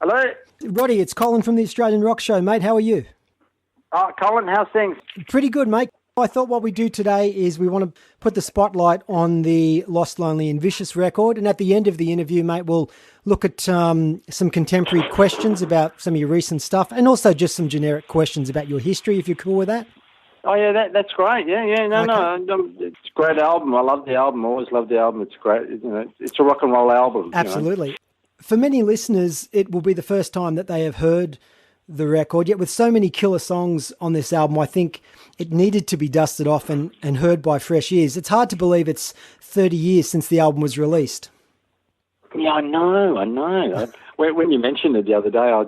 Hello? Roddy, it's Colin from the Australian Rock Show, mate. How are you? Colin, how's things? Pretty good, mate. I thought what we do today is we want to put the spotlight on the Lost, Lonely and Vicious record. And at the end of the interview, mate, we'll look at some contemporary questions about some of your recent stuff and also just some generic questions about your history, if you're cool with that. Oh, yeah, that's great. Yeah, no, it's a great album. I love the album. I always loved the album. It's great. It's a rock and roll album. Absolutely. For many listeners, it will be the first time that they have heard the record. Yet with so many killer songs on this album, I think it needed to be dusted off and heard by fresh ears. It's hard to believe it's 30 years since the album was released. Yeah, I know. When you mentioned it the other day,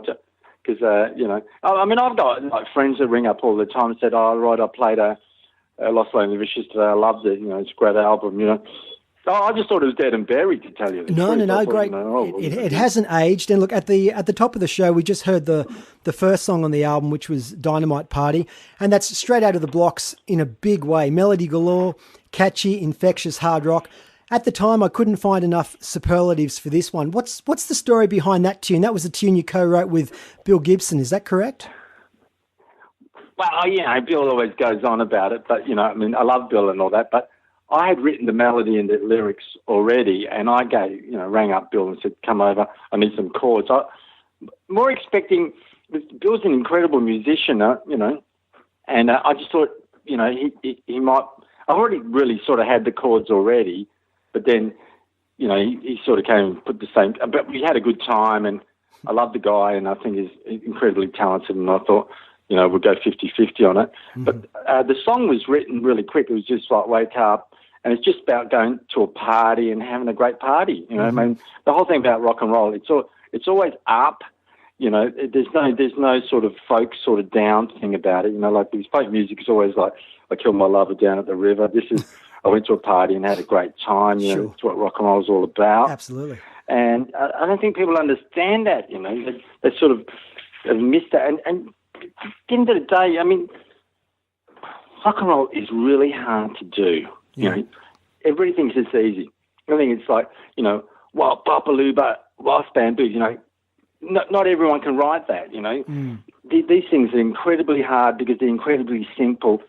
because, I've got like friends that ring up all the time and said, right, I played a Lost, Lonely, Vicious today. I loved it. It's a great album, I just thought it was dead and buried, to tell you the truth. No, great. It hasn't aged. And look, at the top of the show, we just heard the first song on the album, which was Dynamite Party. And that's straight out of the blocks in a big way. Melody galore, catchy, infectious hard rock. At the time, I couldn't find enough superlatives for this one. What's the story behind that tune? That was a tune you co-wrote with Bill Gibson. Is that correct? Well, Bill always goes on about it. But, I love Bill and all that. But I had written the melody and the lyrics already, and I rang up Bill and said, come over, I need some chords. More expecting, Bill's an incredible musician, and I just thought, he might, I already really sort of had the chords already, but then, he sort of came and put the same, but we had a good time, and I love the guy, and I think he's incredibly talented, and I thought, we'll go 50-50 on it. Mm-hmm. But the song was written really quick. It was just like, wake up, and it's just about going to a party and having a great party. Mm-hmm. The whole thing about rock and roll, it's always up. There's no sort of folk sort of down thing about it. Like because folk music is always like, I killed my lover down at the river. This is, I went to a party and had a great time. Sure. It's what rock and roll is all about. Absolutely. And I don't think people understand that. They sort of have missed that. And at the end of the day, rock and roll is really hard to do. Yeah. Everybody thinks it's easy. I think it's like, wild Bapaluba, wild bamboo, not everyone can write that, Mm. These things are incredibly hard because they're incredibly simple.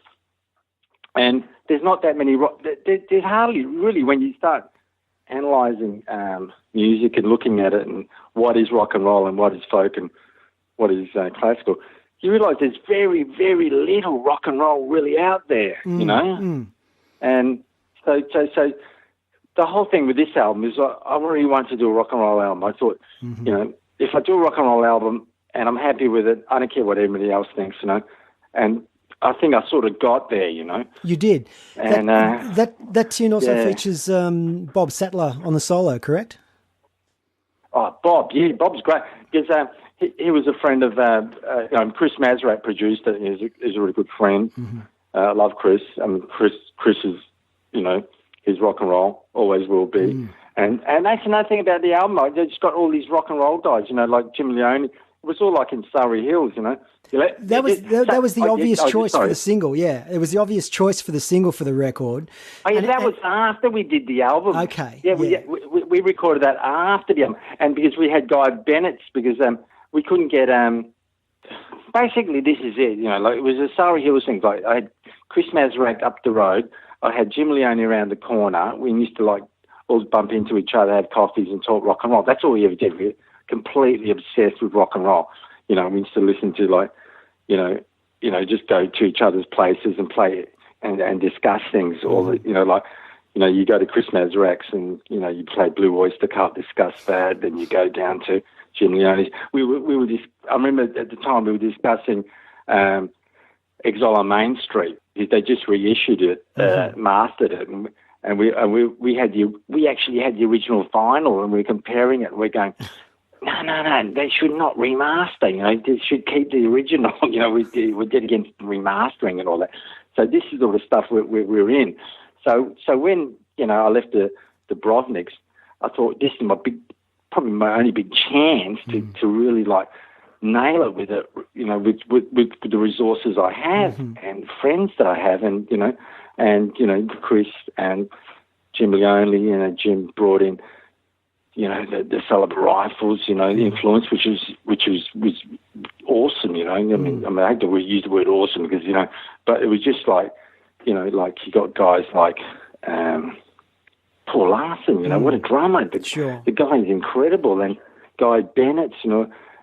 And there's not that many, there's hardly really, when you start analysing music and looking at it and what is rock and roll and what is folk and what is classical, you realise there's very, very little rock and roll really out there, Mm. And so the whole thing with this album is I really wanted to do a rock and roll album. I thought, Mm-hmm. If I do a rock and roll album and I'm happy with it, I don't care what anybody else thinks, And I think I sort of got there, You did. And that tune also features Bob Sattler on the solo, correct? Oh, Bob, yeah, Bob's great because he was a friend of Chris Mazrak produced it. He's a really good friend. Mm-hmm. I love Chris. Chris is, his rock and roll, always will be. Mm. And that's another thing about the album. They just got all these rock and roll guys, like Jim Leone. It was all like in Surrey Hills, That was the obvious choice for the single, yeah. It was the obvious choice for the single for the record. Oh, yeah, that was after we did the album. Okay. Yeah, we recorded that after the album. And because we had Guy Bennett's, because we couldn't get... basically, this is it, it was a Surrey Hills thing. Like, I had Chris Mazrak up the road. I had Jim Leone around the corner. We used to, all bump into each other, have coffees and talk rock and roll. That's all we ever did. We were completely obsessed with rock and roll. We used to listen to, just go to each other's places and play and discuss things. You go to Chris Mazrak's and, you play Blue Oyster Cult, discuss that. Then you go down to Jim Leone's. I remember at the time we were discussing Exile on Main Street. They just reissued it, mastered it, and we actually had the original vinyl, and we were comparing it. And we're going, no, they should not remaster. They should keep the original. We're dead against remastering and all that. So this is all the stuff we're in. So when I left the Dubrovniks, I thought this is probably my only big chance to really nail it with it. With the resources I have and friends that I have, and Chris and Jim Leone. Jim brought in the celibate rifles, the influence, which was awesome, I mean, I hate to use the word awesome because, but it was just like, like you got guys like Paul Larson, what a drummer. The guy is incredible. And Guy Bennett,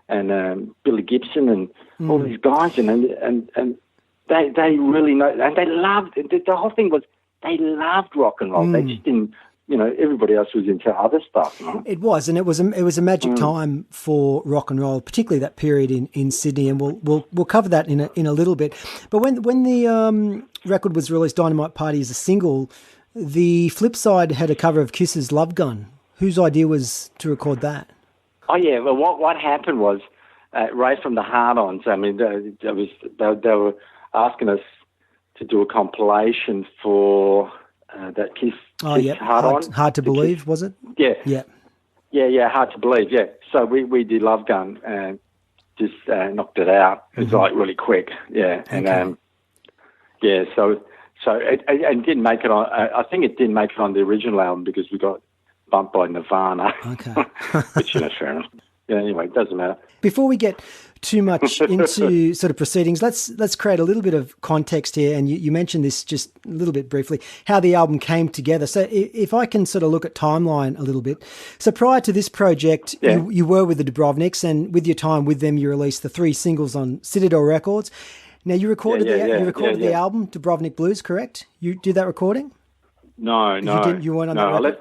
and Billy Gibson and all these guys, and they really know, and they loved, the whole thing was, they loved rock and roll. They just didn't, everybody else was into other stuff. It was, and it was a magic time for rock and roll, particularly that period in Sydney, and we'll cover that in a little bit. But when the record was released, Dynamite Party, as a single, the flip side had a cover of Kiss's Love Gun. Whose idea was to record that? Oh yeah, well, what happened was Ray from the Hard-Ons. I mean, they were asking us to do a compilation for that Kiss. Oh yeah, hard to believe, Kiss. Was it? Yeah, Hard to Believe. Yeah, so we did Love Gun and just knocked it out. It was like really quick. Yeah, and okay. So it didn't make it on. I think it didn't make it on the original album because we got bumped by Nirvana. Okay. Which, fair enough. Yeah, anyway, it doesn't matter. Before we get too much into sort of proceedings, let's create a little bit of context here. And you mentioned this just a little bit briefly, how the album came together. So if I can sort of look at timeline a little bit. So prior to this project, you were with the Dubrovniks, and with your time with them, you released the 3 singles on Citadel Records. Now, you recorded the album, Dubrovnik Blues, correct? You did that recording? No. You weren't on that record?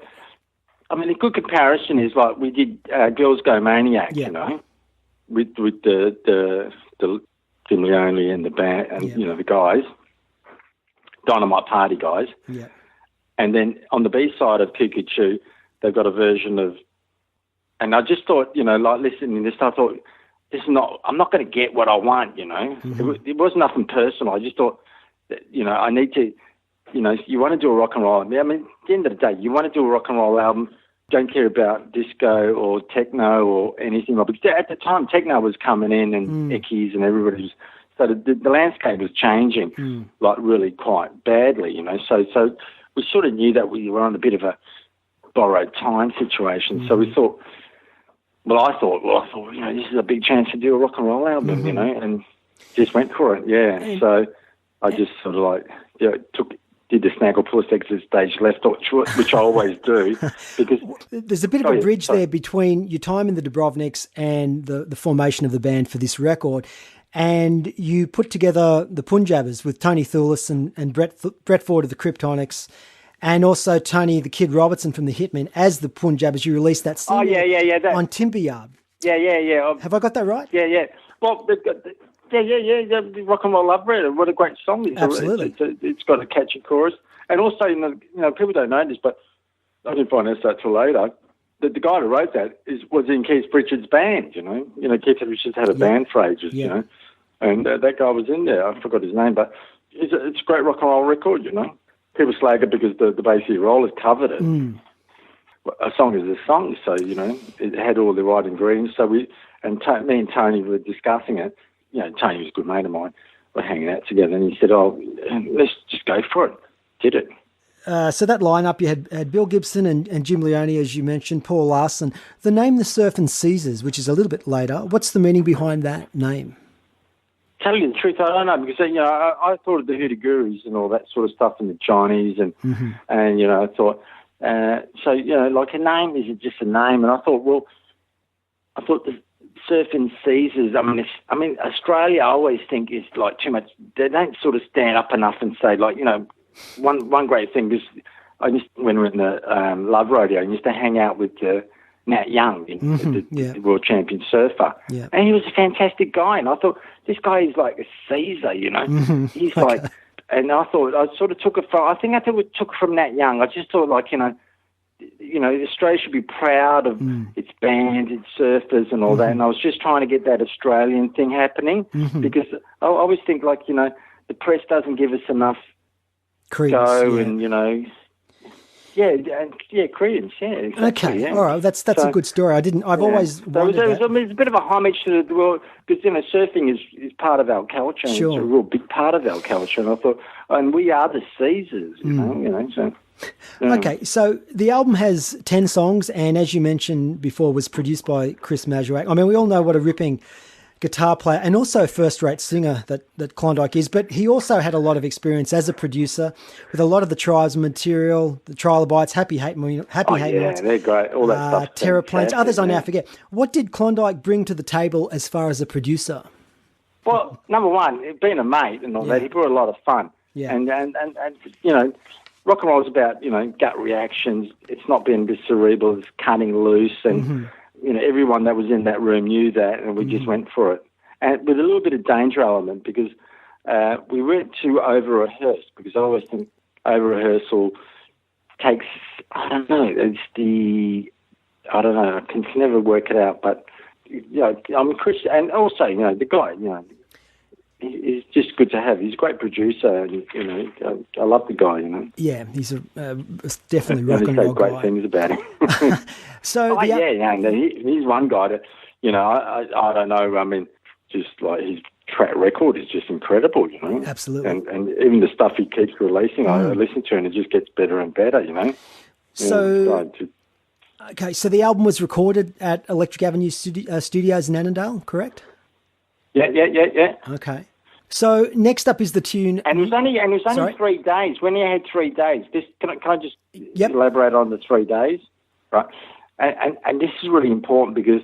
I mean, a good comparison is like we did Girls Go Maniac, with the Jim Leone and the band and, the guys, Dynamite Party guys. Yeah. And then on the B-side of Cuckoo, they've got a version of, and I just thought, like listening to this, I thought, I'm not going to get what I want, It was nothing personal. I just thought that, I need to, you want to do a rock and roll. I mean, at the end of the day, you want to do a rock and roll album. Don't care about disco or techno or anything. Because at the time, techno was coming in and Eckies and everybody was. So the landscape was changing, like really quite badly, So we sort of knew that we were on a bit of a borrowed time situation. So we thought, I thought, this is a big chance to do a rock and roll album, and just went for it, yeah. So I just sort of like, did the Snagglepuss exit stage left, which I always do. Because there's a bit of a bridge there between your time in the Dubrovniks and the formation of the band for this record. And you put together the Punjabbers with Tony Thulis and Brett Ford of the Kryptonics, and also Tony the Kid Robertson from the Hitmen as the Punjabbers. You released that single on Timber Yard. Yeah. Have I got that right? Yeah. Well, the Rock and Roll Love Letter. What a great song! Absolutely, it's got a catchy chorus, and also people don't know this, but I didn't find this out till later. The guy who wrote that was in Keith Richards' band. Keith Richards had a band for ages. And that guy was in there. I forgot his name, but it's a great rock and roll record. People slag it because the Basie Rollers covered it. A song is a song, so it had all the right ingredients. So me and Tony were discussing it. Tony was a good mate of mine. We're hanging out together, and he said, let's just go for it. Did it. So that lineup, you had Bill Gibson and Jim Leone, as you mentioned, Paul Larson. The name The Surf and Caesars, which is a little bit later, what's the meaning behind that name? Tell you the truth, I don't know, because I thought of the Hoodoo Gurus and all that sort of stuff, and the Chinese, and I thought, like a name is just a name, and I thought the Surf and Caesars. I mean, Australia, I always think is like too much. They don't sort of stand up enough and say, like, one great thing is when we were in the Love Rodeo, I used to hang out with Nat Young, the world champion surfer, and he was a fantastic guy. And I thought, this guy is like a Caesar, He's like, and I thought I sort of took it from. I think we took it from Nat Young. I just thought, like, Australia should be proud of its band, its surfers and all that. And I was just trying to get that Australian thing happening because I always think, like, the press doesn't give us enough credence, and, credence, exactly. Okay, all right, that's a good story. I've always wondered that. It's a bit of a homage to the world because, surfing is part of our culture. And it's a real big part of our culture. And I thought, and we are the Caesars, so. Okay, so the album has 10 songs, and as you mentioned before, was produced by Chris Mazurek. I mean, we all know what a ripping guitar player and also first-rate singer that Klondike is, but he also had a lot of experience as a producer with a lot of the Tribes material, the Trilobites, Happy Hate Nights. They're great. All that stuff. Terror Planes, others I now forget. What did Klondike bring to the table as far as a producer? Well, number one, being a mate and all that, he brought a lot of fun. Yeah. And you know, rock and roll is about, you know, gut reactions. It's not being this cerebral. It's cutting loose, and you know, everyone that was in that room knew that, and we just went for it. And with a little bit of danger element, because we weren't too over-rehearsed, because I always think over-rehearsal takes, I don't know, I can never work it out, but, you know, I'm a Christian, and also, you know, the guy, you know, he's just good to have. He's a great producer, and, you know, I love the guy, you know. Yeah, he's definitely rock and roll guy. Great things about him. So he's one guy that, you know, I don't know, I mean, just like his track record is just incredible, you know. Absolutely. And even the stuff he keeps releasing, I listen to, and it just gets better and better, you know. So, okay, so the album was recorded at Electric Avenue Studios in Annandale, correct? Yeah. Okay. So next up is the tune, and it was only 3 days. When he had 3 days, can I just elaborate on the 3 days, right? And this is really important because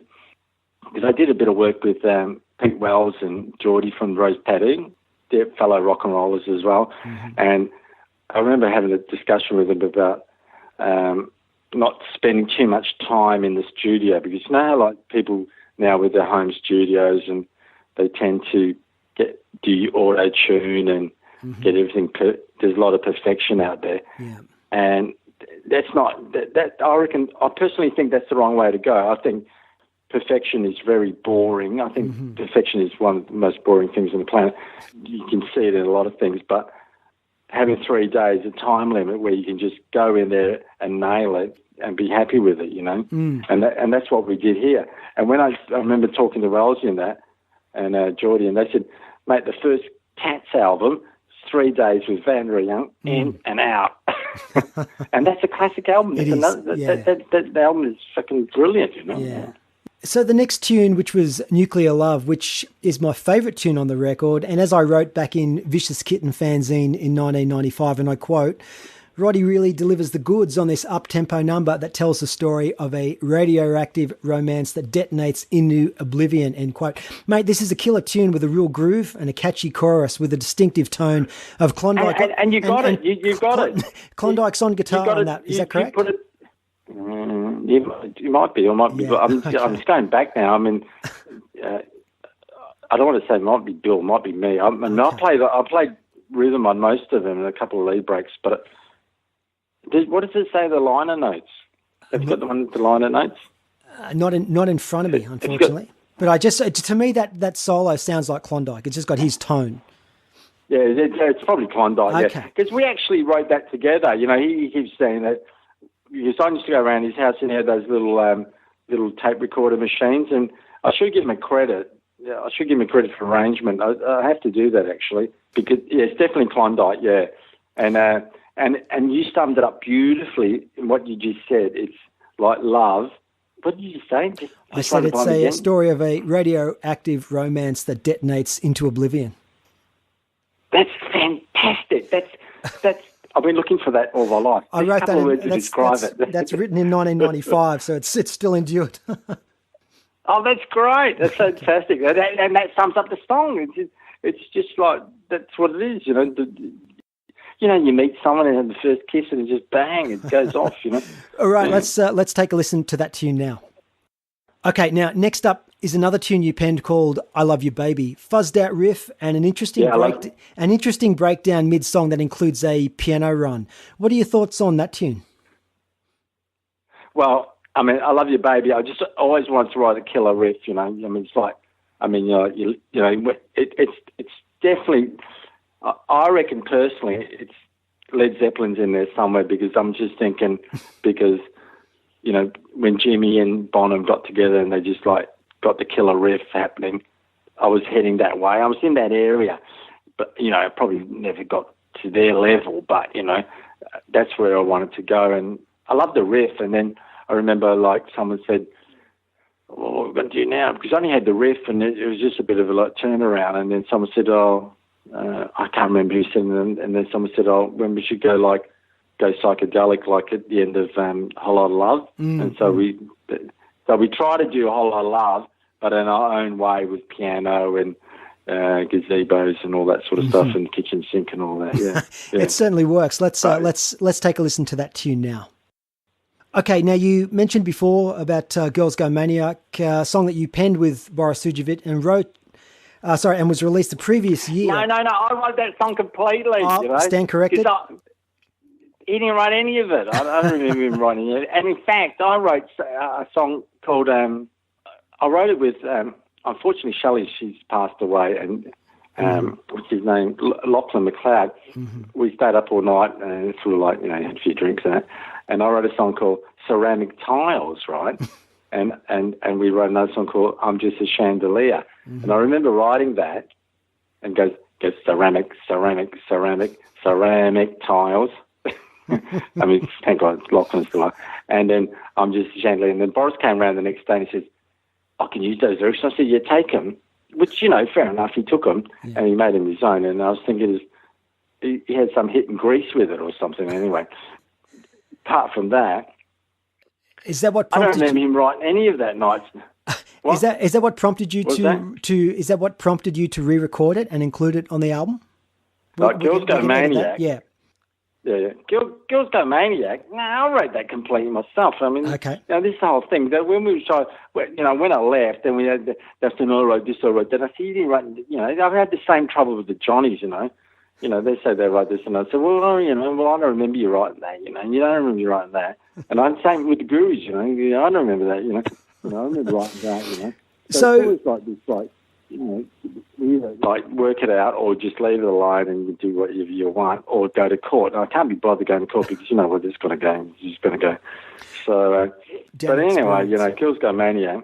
I did a bit of work with Pete Wells and Geordie from Rose Tattoo. They're fellow rock and rollers as well, and I remember having a discussion with them about not spending too much time in the studio, because you know how like people now with their home studios, and they tend to do auto-tune and get everything. There's a lot of perfection out there. Yeah. And that's not, that I reckon, I personally think that's the wrong way to go. I think perfection is very boring. I think perfection is one of the most boring things on the planet. You can see it in a lot of things, but having 3 days, a time limit where you can just go in there and nail it and be happy with it, you know? And that's what we did here. And when I remember talking to Wellesley and that, and Geordie, and they said, mate, the first Cats album, 3 days with Van Der Young, in and out. And that's a classic album. That album is fucking brilliant, you know? Yeah. So the next tune, which was Nuclear Love, which is my favourite tune on the record, and as I wrote back in Vicious Kitten fanzine in 1995, and I quote, Roddy really delivers the goods on this up-tempo number that tells the story of a radioactive romance that detonates into oblivion, end quote. Mate, this is a killer tune with a real groove and a catchy chorus with a distinctive tone of Klondike. And you got it. You got it. Klondike's on guitar on that. Is that correct? You might be, or might be. Yeah. I'm just going back now. I mean, I don't want to say it might be Bill, it might be me. I played rhythm on most of them and a couple of lead breaks, but what does it say, the liner notes? Have you got the one with the liner notes? Not in front of me, unfortunately. But to me, that solo sounds like Klondike. It's just got his tone. Yeah, it's probably Klondike, okay. Yeah. Because we actually wrote that together. You know, he keeps saying that, because I used to go around his house and he had those little tape recorder machines, and I should give him a credit. Yeah, I should give him a credit for arrangement. I have to do that, actually, because, yeah, it's definitely Klondike, yeah. And you summed it up beautifully in what you just said. It's like love. What did you say? I said it's a story of a radioactive romance that detonates into oblivion. That's fantastic. That's. I've been looking for that all my life. I wrote that. Words to describe it. That's written in 1995, so it's still endured. Oh, that's great. That's fantastic. And that sums up the song. It's just like, that's what it is, you know. You meet someone and have the first kiss and it just bang, it goes off, you know. All right, let's take a listen to that tune now. Okay, now next up is another tune you penned called "I Love You, Baby." Fuzzed out riff and an interesting breakdown mid-song that includes a piano run. What are your thoughts on that tune? Well, I mean, "I Love You, Baby." I just always wanted to write a killer riff, you know. I mean, it's like, I mean, it's definitely. I reckon personally, it's Led Zeppelin's in there somewhere, because I'm just thinking, because, you know, when Jimmy and Bonham got together and they just like got the killer riff happening, I was heading that way. I was in that area, but, you know, I probably never got to their level, but, you know, that's where I wanted to go. And I loved the riff. And then I remember, like, someone said, "What are we going to do now?" Because I only had the riff, and it was just a bit of a like turnaround. And then someone said, I can't remember who said it. And then someone said, when we should go psychedelic, like at the end of A Whole Lot of Love. And so we try to do A Whole Lot of Love, but in our own way with piano and gazebos and all that sort of stuff, and kitchen sink and all that. Yeah, It certainly works. Let's take a listen to that tune now. Okay, now you mentioned before about Girls Go Maniac, a song that you penned with Boris Sujevic and and was released the previous year. No, I wrote that song completely. Stand corrected. He didn't write any of it. I don't remember him writing it. And in fact, I wrote a song called, I wrote it with, unfortunately, Shelley, she's passed away, and what's his name, Lachlan McLeod. We stayed up all night and sort of like, had a few drinks and I wrote a song called Ceramic Tiles, right? and we wrote another song called I'm Just a Chandelier. And I remember writing that and goes ceramic tiles. I mean, thank God, Lachlan's still on. And then I'm Just a Chandelier. And then Boris came around the next day and he says, I can use those lyrics. And I said, yeah, take them. Which, fair enough, he took them and he made them his own. And I was thinking he had some hit in Greece with it or something anyway. Apart from that, is that what I don't remember him writing any of that night. Is that what prompted you is that what prompted you to re-record it and include it on the album? Like Girls Go Maniac. Yeah. Girls Go Maniac. No, I wrote that completely myself. I mean, okay. This whole thing that when we were trying, when I left, and we had that's an I wrote this, I wrote that. I said, you didn't write. I've had the same trouble with the Johnnies. They say they write this, and I said, well, I don't remember you writing that. And you don't remember you writing that. And I'm saying with the Gurus, I don't remember that. I remember writing that. So it's always like this, we either work it out or just leave it alone and you do whatever you want, or go to court. And I can't be bothered going to court because where it's going to go. It's just going to go. So, but anyway, Girls Go Maniac.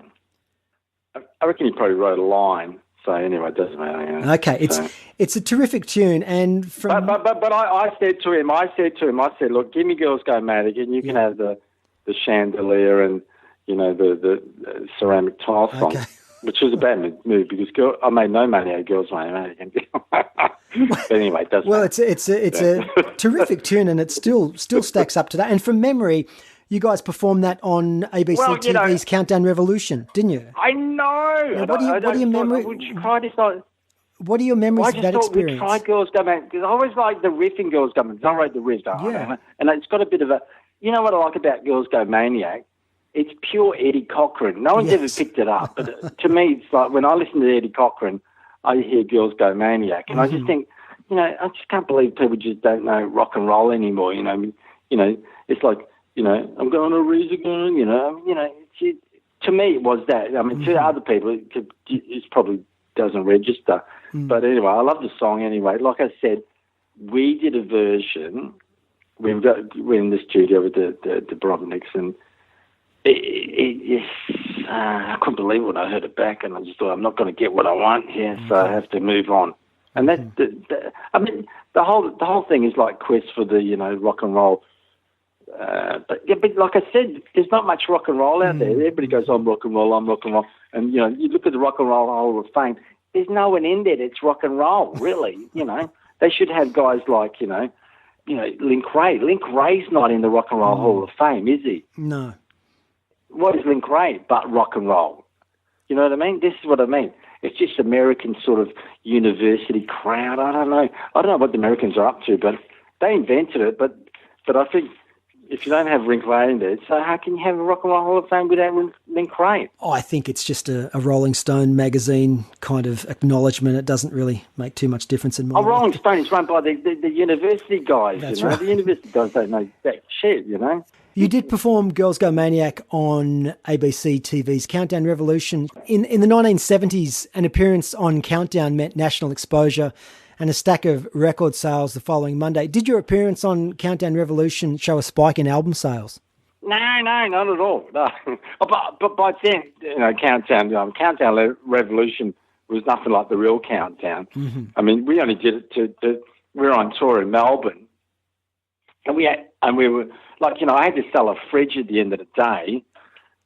I reckon he probably wrote a line. So anyway, it doesn't matter. Okay, it's a terrific tune, and from but I said to him, I said, look, give me Girls Go Maniac, and you can have the chandelier and the ceramic tile song. Okay. Which was a bad move because I made no money out of Girls Go Maniac. But anyway, it doesn't matter. It's a terrific tune, and it still stacks up to that. And from memory, you guys performed that on ABC TV's Countdown Revolution, didn't you? I know. What are your memories? What are your memories of that experience? I just thought we'd try Girls Go Maniac because I always like the riff in Girls Go Maniac. I wrote the riff, and it's got a bit of a. You know what I like about Girls Go Maniac? It's pure Eddie Cochran. No one's ever picked it up. But to me, it's like when I listen to Eddie Cochran, I hear Girls Go Maniac. And I just think, I just can't believe people just don't know rock and roll anymore. It's like, I'm going to raise again, to me it was that. I mean, to other people, it probably doesn't register. But anyway, I love the song anyway. Like I said, we did a version. We're in the studio with the Dubrovniks, and I couldn't believe it when I heard it back, and I just thought I'm not going to get what I want here, so I have to move on. And that's the whole thing is like quest for the rock and roll. But like I said, there's not much rock and roll out there. Everybody goes, I'm rock and roll, and you look at the Rock and Roll Hall of Fame. There's no one in there that's rock and roll, really. They should have guys like Link Ray. Link Ray's not in the Rock and Roll Hall of Fame, is he? No. What is Link Ray but rock and roll? You know what I mean? This is what I mean. It's just American sort of university crowd. I don't know what the Americans are up to, but they invented it. But I think if you don't have Link Ray in there, so how can you have a Rock and Roll Hall of Fame without Link Ray? I think it's just a Rolling Stone magazine kind of acknowledgement. It doesn't really make too much difference in my life. Rolling Stone is run by the university guys. That's right. The university guys don't know that shit, You did perform Girls Go Maniac on ABC TV's Countdown Revolution. In the 1970s, an appearance on Countdown meant national exposure and a stack of record sales the following Monday. Did your appearance on Countdown Revolution show a spike in album sales? No, not at all. No. But by then, Countdown Revolution was nothing like the real Countdown. I mean, we only did it we were on tour in Melbourne And we were like, I had to sell a fridge at the end of the day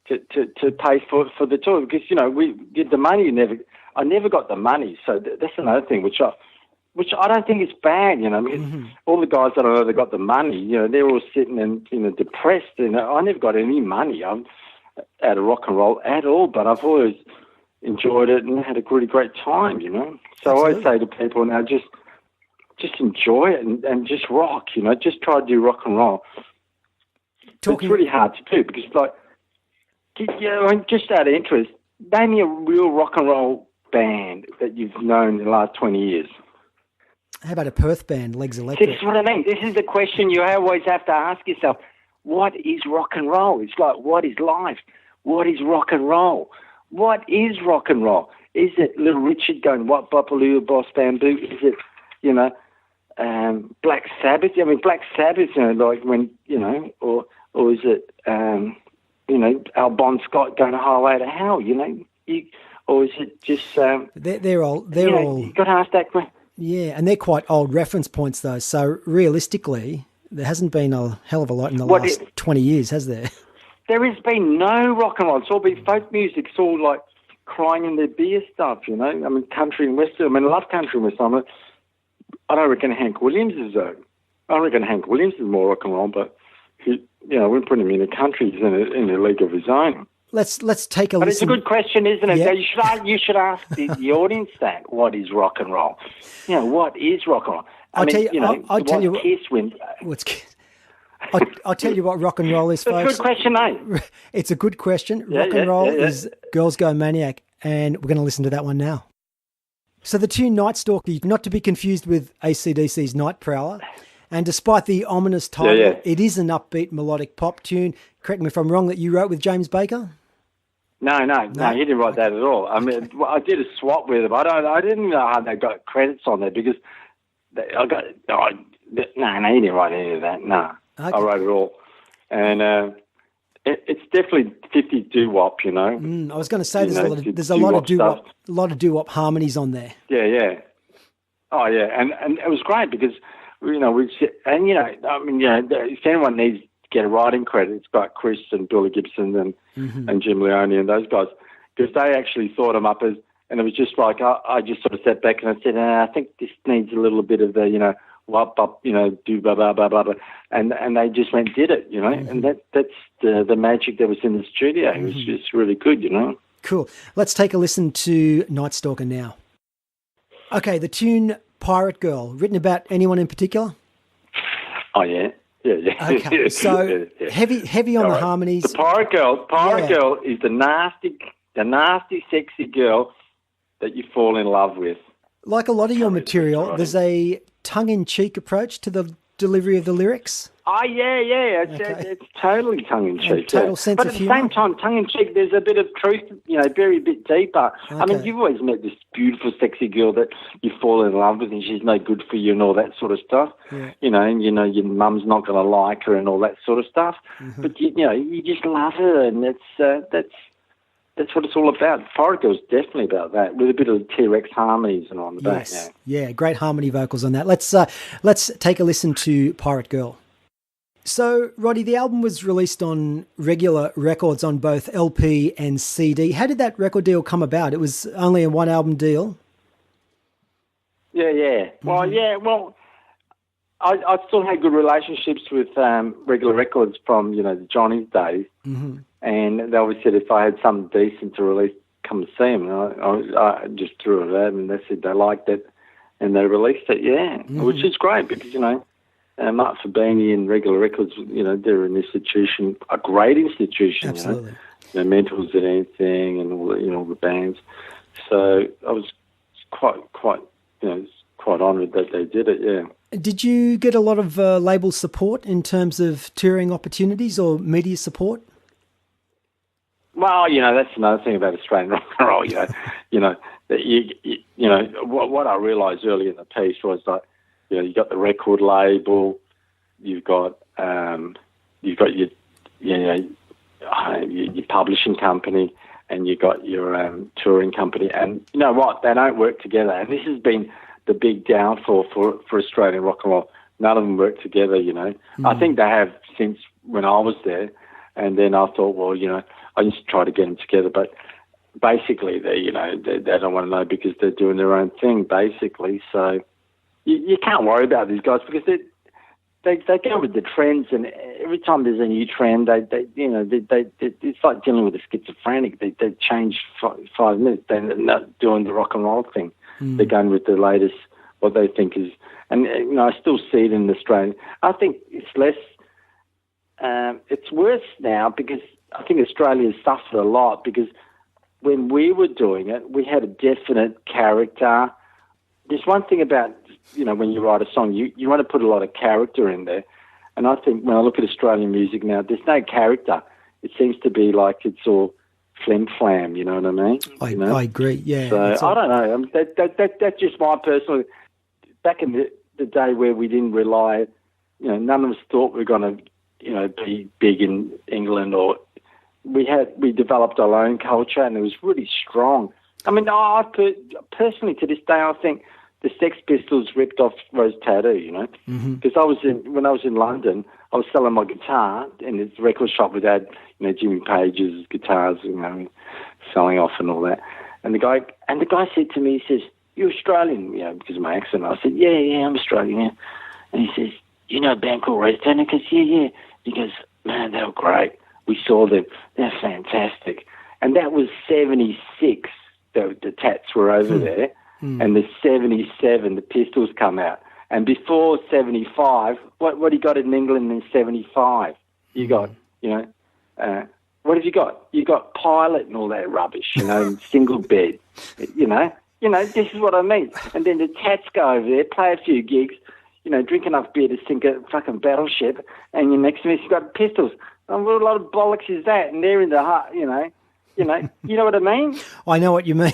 to pay for the tour, because we get the money. I never got the money, so that's another thing which I don't think is bad. Because all the guys that I know that got the money, they're all sitting and depressed, and I never got any money out of rock and roll at all. But I've always enjoyed it and had a really great time. So I always say to people now, just enjoy it and just rock. Just try to do rock and roll. It's really hard to do because, just out of interest, name me a real rock and roll band that you've known in the last 20 years. How about a Perth band, Legs Electric? This is what I mean. This is the question you always have to ask yourself. What is rock and roll? It's like, what is life? What is rock and roll? What is rock and roll? Is it Little Richard going, what Bopaloo, Boss Bamboo? Is it, Black Sabbath? I mean, Black Sabbath, like when, or is it, Al Bon Scott going to Highway to Hell, or is it just... they're all... You've got to ask that question. Yeah, and they're quite old reference points, though. So realistically, there hasn't been a hell of a lot in the last 20 years, has there? There has been no rock and roll. It's all been folk music. It's all like crying in their beer stuff, I mean, country and western. I mean, I love country and western. I don't reckon Hank Williams is, I reckon Hank Williams is more rock and roll, but he, we put him in the country. He's in a league of his own. Let's take a listen. But it's a good question, isn't it? Yeah. You should ask the audience that. What is rock and roll? What is rock and roll? I'll tell you what rock and roll is, folks. It's a good question, mate. It's a good question. Rock and roll is Girls Go Maniac, and we're going to listen to that one now. So the tune Night Stalker, not to be confused with AC/DC's Night Prowler, and despite the ominous title, it is an upbeat melodic pop tune. Correct me if I'm wrong, that you wrote with James Baker? No, he didn't write that at all. I mean, I did a swap with him. I didn't know how they got credits on there because he didn't write any of that. No, okay. I wrote it all, and it's definitely 50 doo-wop. I was going to say there's a lot of doo-wop harmonies on there. Yeah. Oh yeah, and it was great because if anyone needs to get a writing credit, it's got Chris and Billy Gibson and Jim Leone and those guys, because they actually thought them up as, and it was just like I just sort of sat back and I said, I think this needs a little bit of the wop up, do blah blah blah blah blah, and they just went did it, and that's the magic that was in the studio. It was just really good, Cool. Let's take a listen to Night Stalker now. Okay, the tune Pirate Girl, written about anyone in particular? Oh yeah. Okay, so heavy on the harmonies. The Pirate Girl is the nasty, sexy girl that you fall in love with. Like a lot of your material, there's a tongue-in-cheek approach to the delivery of the lyrics. Oh, yeah. It's totally tongue-in-cheek. Total sense but of at the humour. same time, tongue-in-cheek, there's a bit of truth, very a bit deeper. Okay. I mean, you've always met this beautiful, sexy girl that you fall in love with and she's no good for you and all that sort of stuff. Yeah. And your mum's not going to like her and all that sort of stuff. Mm-hmm. But, you just love her, and that's what it's all about. Pirate Girl's definitely about that, with a bit of T-Rex harmonies and on the back. Yeah, great harmony vocals on that. Let's take a listen to Pirate Girl. So, Roddy, the album was released on Regular Records on both LP and CD. How did that record deal come about? It was only a one-album deal? Yeah. Well, I still had good relationships with Regular Records from, the Johnny's days. Mm-hmm. And they always said if I had something decent to release, come and see them. And I just threw it out, and they said they liked it, and they released it, which is great because, Mark Fabini and Regular Records, they're an institution, a great institution. Absolutely. Mentors at anything and all the bands. So I was quite honoured that they did it, yeah. Did you get a lot of label support in terms of touring opportunities or media support? Well, that's another thing about Australian rock and roll. That what I realised early in the piece was that you got the record label, you've got your publishing company, and you got your touring company, and you know what? They don't work together, and this has been the big downfall for Australian rock and roll. none of them work together, I think they have since when I was there, and then I thought, well, I just try to get them together, but basically they don't want to know because they're doing their own thing, basically. So you can't worry about these guys because they go with the trends, and every time there's a new trend, it's like dealing with a schizophrenic. They change 5 minutes. They're not doing the rock and roll thing. They're going with the latest, what they think is, and I still see it in Australia. I think it's less. It's worse now because I think Australia has suffered a lot because when we were doing it, we had a definite character. There's one thing about, when you write a song, you want to put a lot of character in there. And I think when I look at Australian music now, there's no character. It seems to be like it's all flim-flam, you know what I mean? I agree, yeah. So I don't know. That's just my personal... Back in the day where we didn't rely, none of us thought we were going to, be big in England, or we developed our own culture, and it was really strong. I mean, personally to this day, I think the Sex Pistols ripped off Rose Tattoo, because when I was in London, I was selling my guitar in this record shop with that, Jimmy Page's guitars, selling off and all that. And the guy said to me, he says, "You're Australian," because of my accent. I said, yeah, I'm Australian, yeah. And he says, "You know a band called Rose Tattoo?" I goes, yeah. He goes, "Man, they were great. We saw them. They're fantastic." And that was 76. The Tats were over there. And the 77, the Pistols come out. And before 75, what you got in England in 75? You got, what have you got? You got Pilot and all that rubbish, single bed, this is what I mean. And then the Tats go over there, play a few gigs, drink enough beer to sink a fucking battleship, and your next to me, you've got Pistols. And what a lot of bollocks is that? And they're in the heart, you know what I mean? I know what you mean.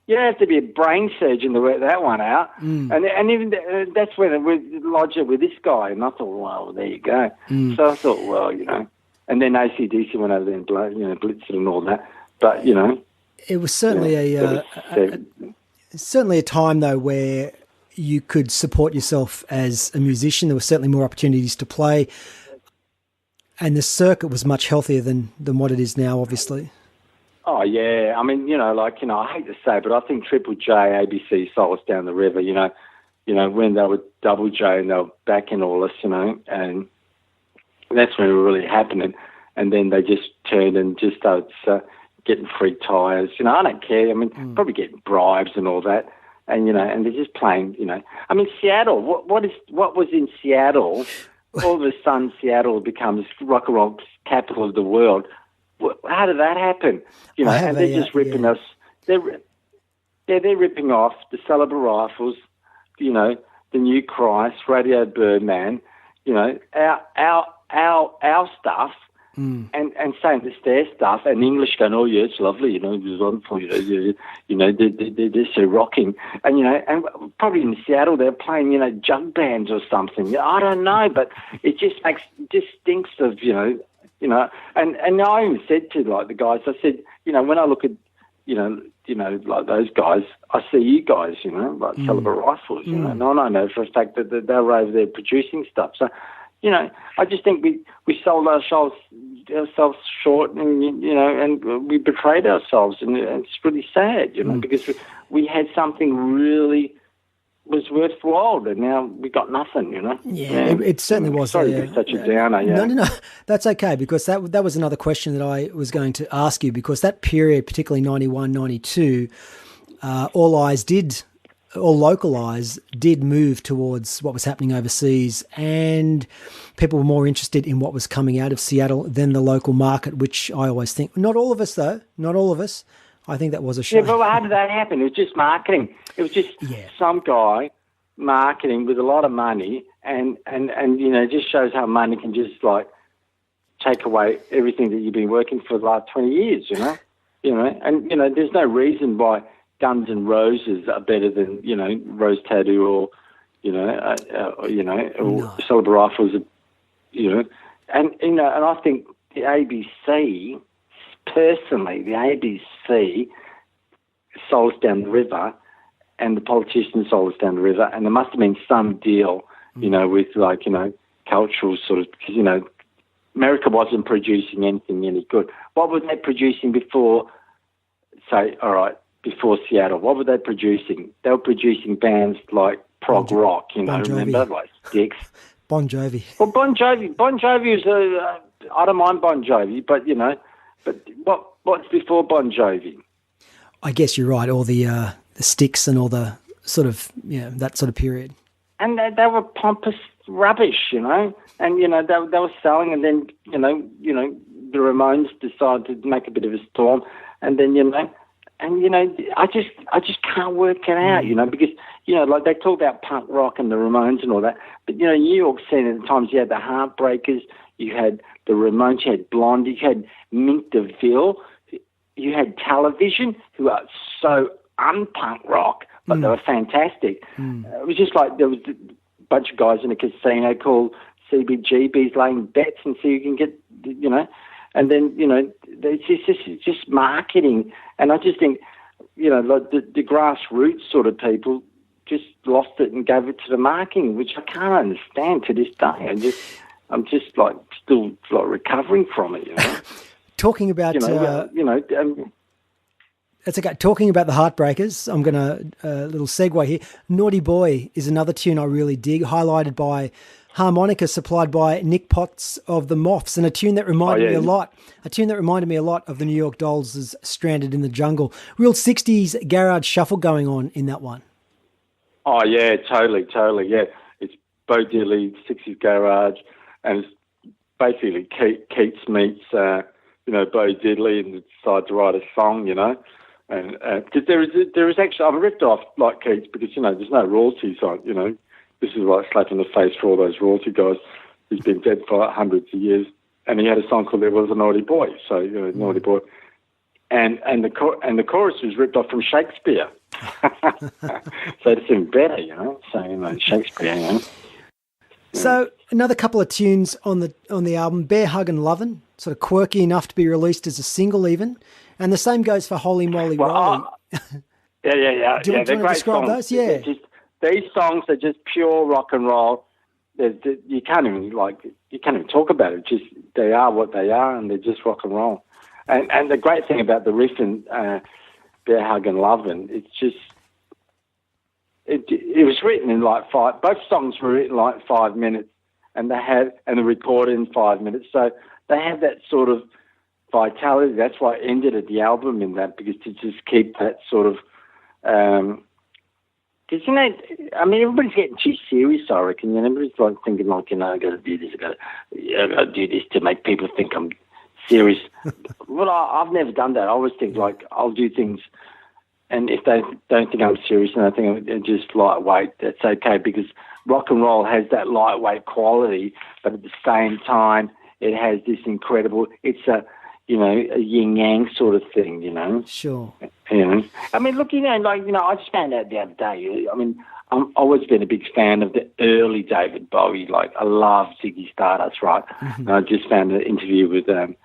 You don't have to be a brain surgeon to work that one out. And even that's when we lodged it with this guy. And I thought, well, there you go. So I thought, well, and then AC/DC went over there and blitzed it and all that. But, it was certainly certainly a time, though, where you could support yourself as a musician. There were certainly more opportunities to play. And the circuit was much healthier than what it is now, obviously. Oh, yeah. I mean, I hate to say it, but I think Triple J, ABC, sold us down the river, when they were Double J and they were backing all us, and that's when it really happened. And then they just turned and just started getting free tyres. I don't care. I mean, probably getting bribes and all that. And, and they're just playing, I mean, Seattle, what was in Seattle? All of a sudden, Seattle becomes rock and roll capital of the world. How did that happen? And they're just ripping us. They're ripping off the Caliber rifles, the New Christ, Radio Birdman, our stuff, and saying it's their stuff, and English going, oh yeah, it's lovely, it was wonderful, they're so rocking, and and probably in Seattle they're playing, jug bands or something. I don't know, but it just stinks of, and I even said to the guys, I said, when I look at, like those guys, I see you guys, like Caliber rifles, and I know for a fact that they're over there producing stuff. So, I just think we sold ourselves short, and and we betrayed ourselves, and it's really sad, because we had something really was worthwhile, and now we got nothing, Yeah, it certainly was. Sorry to be such a downer. Yeah. No, that's okay, because that was another question that I was going to ask you, because that period, particularly 91, 92, all local eyes did move towards what was happening overseas, and people were more interested in what was coming out of Seattle than the local market, which I always think, not all of us though, not all of us. I think that was a shame. Yeah, but how did that happen? It was just marketing. It was just some guy marketing with a lot of money, and it just shows how money can just take away everything that you've been working for the last 20 years, and there's no reason why Guns N' Roses are better than, Rose Tattoo or Caliber Rifles, and I think the ABC, personally, the ABC sold us down the river, and the politicians sold us down the river, and there must have been some deal, with cultural sort of, because, America wasn't producing anything any good. What were they producing before, before Seattle? What were they producing? They were producing bands like prog rock, remember, like Styx. Bon Jovi. Well, Bon Jovi is I don't mind Bon Jovi, but what's before Bon Jovi? I guess you're right. All the Styx and all the sort of, that sort of period. And they were pompous rubbish, and they were selling, and then the Ramones decided to make a bit of a storm, and then I just can't work it out, because like they talk about punk rock and the Ramones and all that, but New York scene at the times, you had the Heartbreakers, you had the Ramones, you had Blondie, you had Mink DeVille, you had Television, who are so un-punk rock, but they were fantastic. It was just like there was a bunch of guys in a casino called CBGBs laying bets and see who can get, and then, it's just marketing. And I just think, like the grassroots sort of people just lost it and gave it to the marketing, which I can't understand to this day. I'm just like still like recovering from it, Talking about, it's okay. Talking about the Heartbreakers, I'm going to, little segue here. Naughty Boy is another tune I really dig, highlighted by harmonica supplied by Nick Potts of the Moths, and a tune that reminded me a lot of the New York Dolls' Stranded in the Jungle. Real 60s garage shuffle going on in that one. Oh, yeah, totally, yeah. It's Bo Diddley, 60s garage, and it's basically Keats meets, Bo Diddley and decide to write a song, and because there is actually, I'm ripped off like Keats because, there's no royalties on, this is like a slap in the face for all those royalty guys. He's been dead for like hundreds of years, and he had a song called "There Was a Naughty Boy." So Naughty Boy, and the chorus was ripped off from Shakespeare. So it's even better, saying Shakespeare. So another couple of tunes on the album: "Bear Hug" and "Lovin'," sort of quirky enough to be released as a single, even, and the same goes for "Holy Moly Roly." Yeah. Do you want to describe songs. those? Yeah. These songs are just pure rock and roll. You can't even talk about it. Just they are what they are, and they're just rock and roll. And the great thing about the riff in "Bear Hug" and "Lovin'," it's just it was written in like five. Both songs were written like 5 minutes, and the recorded in 5 minutes. So they have that sort of vitality. That's why I ended at the album in that, because to just keep that sort of. Because, everybody's getting too serious, I reckon. Everybody's like thinking, like, I've got to do this, I've got to do this to make people think I'm serious. Well, I've never done that. I always think, like, I'll do things, and if they don't think I'm serious and I think I'm just lightweight, that's okay, because rock and roll has that lightweight quality, but at the same time, it has this incredible, it's a yin-yang sort of thing, Sure. Look, I just found out the other day, I've always been a big fan of the early David Bowie. Like, I love Ziggy Stardust, right? Mm-hmm. And I just found an interview with Mick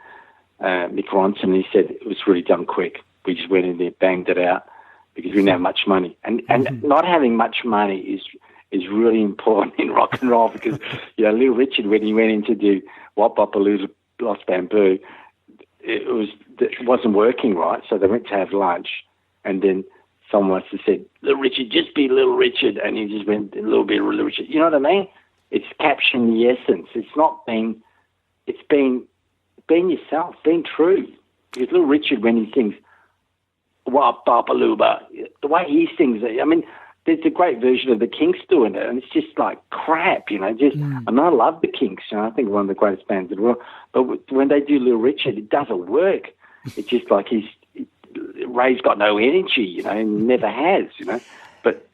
Ronson, and he said it was really done quick. We just went in there, banged it out, because we didn't have much money. And not having much money is really important in rock and roll, because, Little Richard, when he went in to do Wop Bopaloo Lost Bamboo, it wasn't working right, so they went to have lunch, and then someone must have said, "Little Richard, just be Little Richard," and he just went a little bit of Little Richard. You know what I mean? It's capturing the essence. It's not being, it's being yourself, being true. Because Little Richard, when he sings "Wop Bopalooba," the way he sings it, there's a great version of the Kinks doing it, and it's just like crap, And I love the Kinks, I think one of the greatest bands in the world. But when they do Little Richard, it doesn't work. It's just like Ray's got no energy, and never has, But,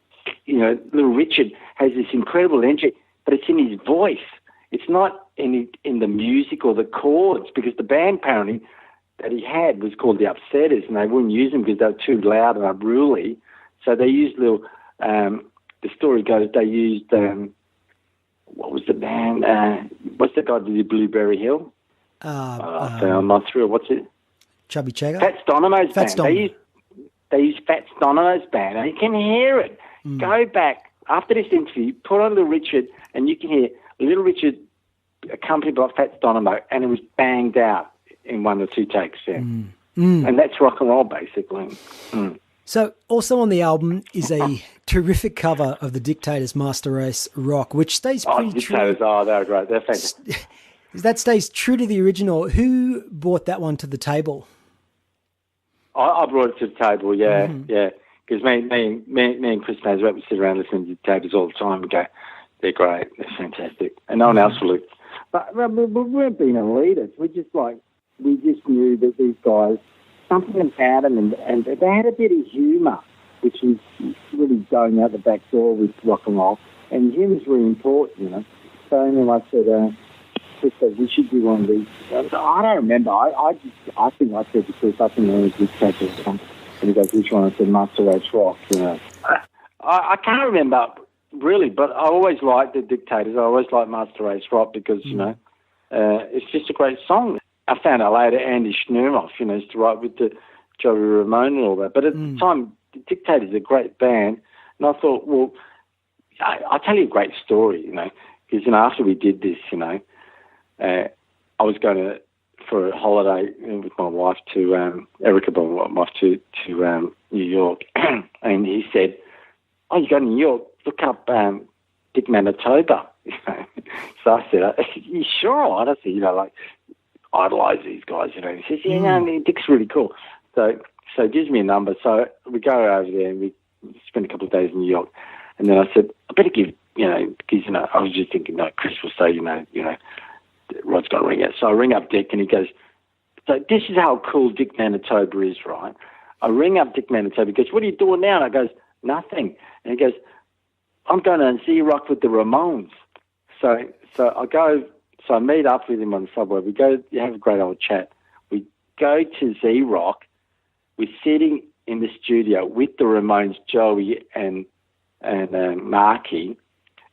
Little Richard has this incredible energy, but it's in his voice. It's not in the music or the chords, because the band apparently that he had was called the Upsetters, and they wouldn't use them because they were too loud and unruly. So they used little. The story goes they used what was the band? What's the guy that did Blueberry Hill? I'm not through. What's it? Chubby Checker. Fats Domino's band. they used Fats Domino's band, and you can hear it. Go back after this interview, put on Little Richard, and you can hear Little Richard accompanied by Fats Domino, and it was banged out in 1 or 2 takes. Yeah. And that's rock and roll, basically. So also on the album is a terrific cover of the Dictators' Master Race Rock, which stays pretty true. Dictators, they're great. They're fantastic. That stays true to the original. Who brought that one to the table? I brought it to the table, yeah. Because me and Chris Nazareth would sit around listening to Dictators all the time and go, they're great, they're fantastic. And no one else will. But we weren't being elitists. We just knew that these guys, something about them, and they had a bit of humour, which was really going out the back door with rock and roll. And humour's really important, you know. So anyway, I said, Chris said, we should do one of these. I don't remember. I think I said to Chris, I think I was Dictators. And he goes, which one? I said, Master Race Rock, you know. I can't remember, really, but I always liked the Dictators. I always liked Master Race Rock because, you know, it's just a great song. I found out later Andy Schneeroff, you know, used to write with the Joey Ramone and all that. But at the time, the Dictators are a great band. And I thought, well, I'll tell you a great story, you know, because, you know, after we did this, you know, I was going for a holiday with my wife to, Erica, my wife, to New York. And he said, oh, you go to New York, look up Dick Manitoba. So I said, you sure? I said, you know, like, idolise these guys, you know. He says, yeah, no, Dick's really cool. So he gives me a number. So we go over there and we spend a couple of days in New York. And then I said, I better give, you know, because, you know, I was just thinking, no, Chris will say, you know, Rod's got to ring it. So I ring up Dick and he goes, so this is how cool Dick Manitoba is, right? I ring up Dick Manitoba. He goes, what are you doing now? And I goes, nothing. And he goes, I'm going to Z-Rock with the Ramones. So I go, so I meet up with him on the subway. We go, you have a great old chat. We go to Z-Rock. We're sitting in the studio with the Ramones, Joey and Marky,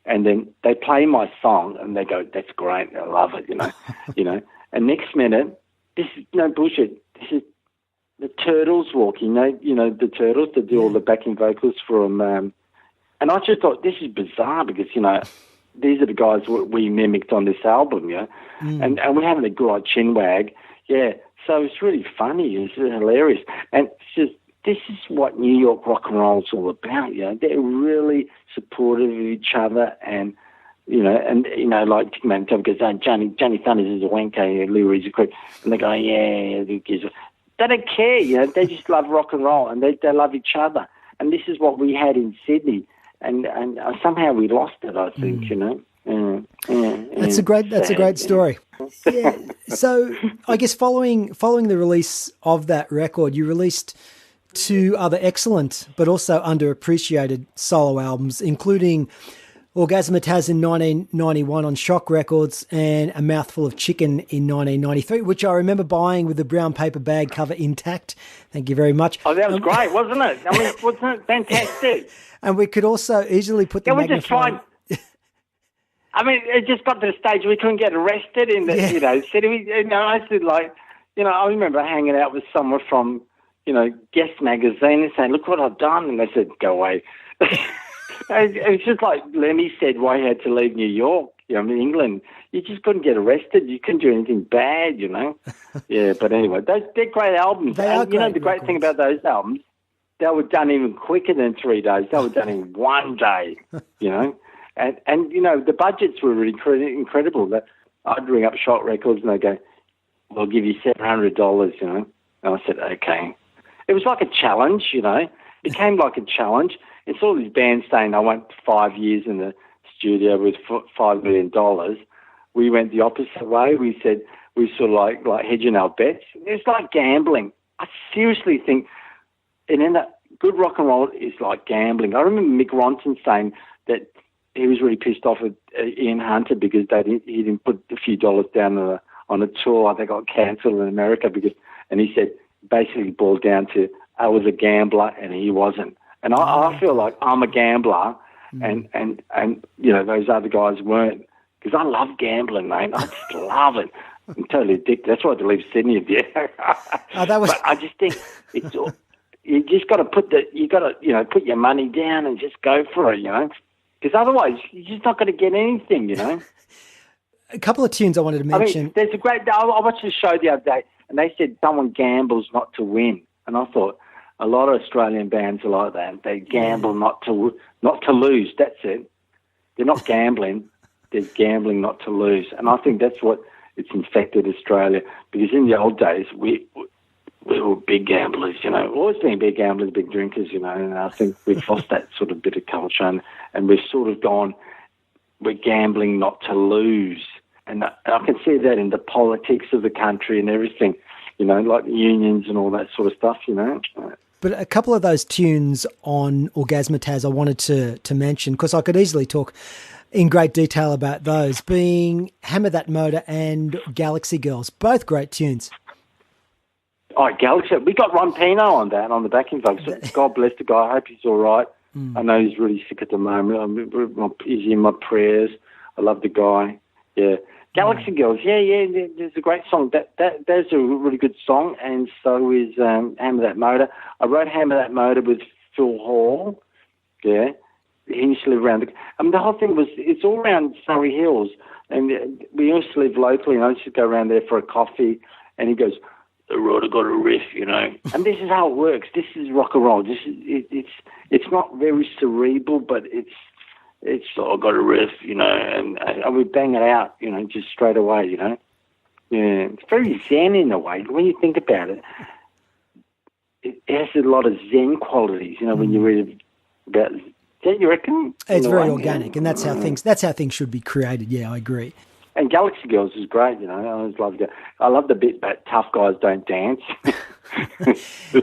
and then they play my song and they go, that's great, I love it, you know. And next minute, this is no bullshit. This is the Turtles walking, you know, the Turtles that do all the backing vocals from, and I just thought this is bizarre because, you know, these are the guys we mimicked on this album, you know, and we're having a good old chin wag, yeah. So it's really funny, it's hilarious, and it's just, this is what New York rock and roll is all about, you know. They're really supportive of each other, and you know, like Dick Manitoba goes, oh, Johnny Thunders is a wanker, Lou Reed's a creep, and they go, yeah, who gives a... They don't care, you know. They just love rock and roll, and they love each other, and this is what we had in Sydney. And somehow we lost it, I think, you know. That's a great story. Yeah. So I guess following the release of that record, you released 2 other excellent but also underappreciated solo albums, including Orgasmataz in 1991 on Shock Records and A Mouthful of Chicken in 1993, which I remember buying with the brown paper bag cover intact. Thank you very much. Oh, that was great, wasn't it? I mean, wasn't it fantastic? And we could also easily put the magnifying... I mean, it just got to the stage we couldn't get arrested in the, you know, city. You know, I said, like, you know, I remember hanging out with someone from, you know, Guest magazine and saying, look what I've done. And they said, go away. It's just like Lemmy said why he had to leave New York, you know, in England. You just couldn't get arrested. You couldn't do anything bad, you know. Yeah, but anyway, they're great albums. They are great, you know, the great thing about those albums, they were done even quicker than 3 days. They were done in 1 day, you know. And you know, the budgets were really incredible. I'd ring up Shock Records and they'd go, we'll give you $700, you know. And I said, okay. It was like a challenge, you know. It became like a challenge. It's all these bands saying, I went 5 years in the studio with $5 million. We went the opposite way. We said, we sort of like hedging our bets. It's like gambling. I seriously think, good rock and roll is like gambling. I remember Mick Ronson saying that he was really pissed off at Ian Hunter because he didn't put a few dollars down on a tour. They got cancelled in America and he said basically boiled down to I was a gambler and he wasn't. And I feel like I'm a gambler and you know, those other guys weren't, because I love gambling, mate. I just love it. I'm totally addicted. That's why I had to leave Sydney. Yeah. But I just think it's all, you just got to put put your money down and just go for it, because otherwise you're just not going to get anything, A couple of tunes I wanted to mention. I mean, there's I watched a show the other day, and they said someone gambles not to win, and I thought a lot of Australian bands are like that. They gamble not to lose. That's it. They're not gambling. They're gambling not to lose, and I think that's what it's infected Australia. Because in the old days, we were big gamblers, always been big gamblers, big drinkers, and I think we've lost that sort of bit of culture, and we've sort of gone, we're gambling not to lose. And I can see that in the politics of the country and everything, like the unions and all that sort of stuff, But a couple of those tunes on Orgasmataz I wanted to mention, because I could easily talk in great detail about those, being Hammer That Motor and Galaxy Girls, both great tunes. Oh, Galaxy. We got Ron Pino on that, on the backing vocals. God bless the guy. I hope he's all right. I know he's really sick at the moment. He's in my prayers. I love the guy. Yeah. Galaxy Girls. Yeah. There's a great song. That's a really good song, and so is Hammer That Motor. I wrote Hammer That Motor with Phil Hall. Yeah. He used to live around the whole thing was, it's all around Surrey Hills, and we used to live locally, and I used to go around there for a coffee, and he goes, Roddy got a riff, and this is how it works. This is rock and roll. It's not very cerebral, but it's I got a riff, and we bang it out, just straight away, Yeah, it's very zen in a way. When you think about it, it has a lot of zen qualities, when you read about. Yeah, you reckon? It's very organic, and that's how things should be created. Yeah, I agree. And Galaxy Girls is great, I always love it. I love the bit that tough guys don't dance.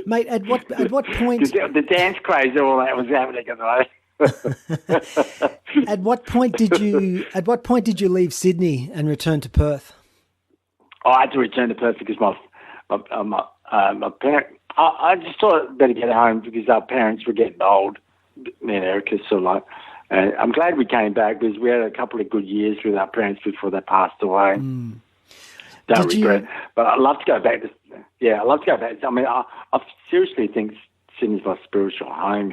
Mate, at what point the dance craze, all that was happening At what point did you leave Sydney and return to Perth? I had to return to Perth because my parents. I just thought I'd better get home because our parents were getting old. Me and Erica, I'm glad we came back because we had a couple of good years with our parents before they passed away. Don't regret. But I'd love to go back. I love to go back. I mean, I seriously think Sydney's my spiritual home.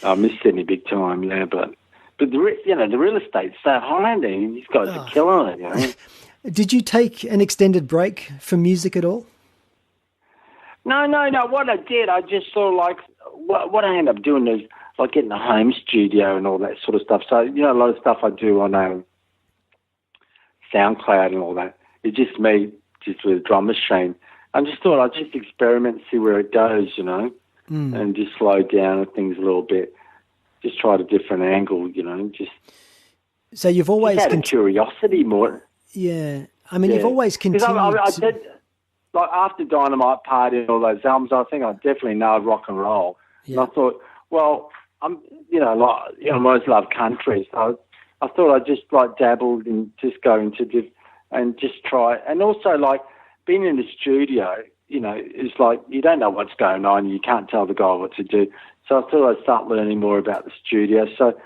I miss Sydney big time. Yeah, but the real estate's so high there. These guys are killing it. Did you take an extended break from music at all? No. What I did, I just sort of like what I ended up doing is like getting a home studio and all that sort of stuff. So, a lot of stuff I do on SoundCloud and all that. It's just me, just with a drum machine. I just thought I'd just experiment and see where it goes, and just slow down things a little bit. Just try a different angle, just. So you've always had a curiosity more. Yeah. I mean, you've always continued. I did, like after Dynamite Party and all those albums, I think I definitely nailed rock and roll. Yeah. And I thought, well, I always love country, so I thought I'd just like dabbled and just go into and just try. And also like being in the studio, it's like you don't know what's going on. You can't tell the guy what to do. So I thought I'd start learning more about the studio. So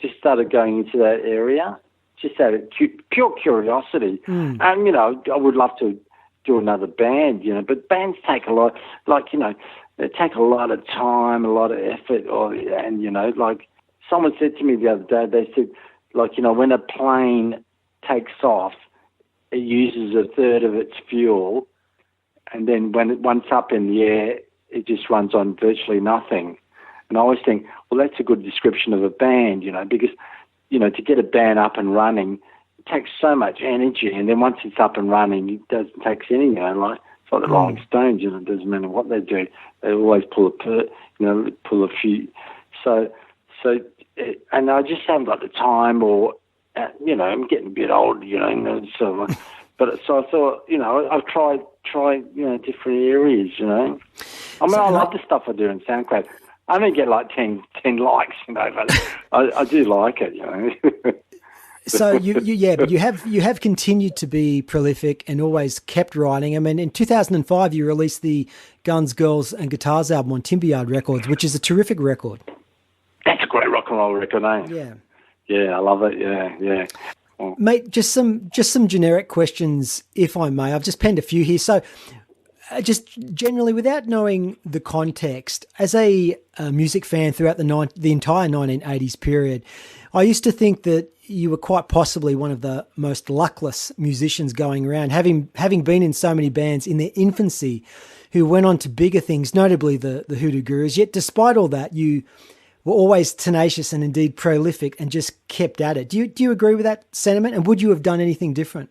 just started going into that area, just out of pure curiosity. And, I would love to do another band, but bands take a lot, they take a lot of time, a lot of effort, and like someone said to me the other day, they said, when a plane takes off, it uses a third of its fuel, and then once up in the air, it just runs on virtually nothing. And I always think, well, that's a good description of a band, because, to get a band up and running, it takes so much energy, and then once it's up and running, it doesn't take any, it's like the Rolling Stones, it doesn't matter what they do. They always pull a few. So, and I just haven't got the time, or, I'm getting a bit old, so I thought, I've tried, different areas, I mean, I love the stuff I do in SoundCloud. I only get like 10 likes, but I do like it, So but you have continued to be prolific and always kept writing. I mean, in 2005, you released the Guns, Girls and Guitars album on Timberyard Records, which is a terrific record. That's a great rock and roll record, eh? Yeah. Yeah, I love it. Yeah. Mate, just some generic questions, if I may. I've just penned a few here. So, just generally, without knowing the context, as a music fan throughout the entire 1980s period, I used to think that you were quite possibly one of the most luckless musicians going around, having been in so many bands in their infancy who went on to bigger things, notably the Hoodoo Gurus. Yet despite all that, you were always tenacious and indeed prolific and just kept at it. Do you agree with that sentiment? And would you have done anything different?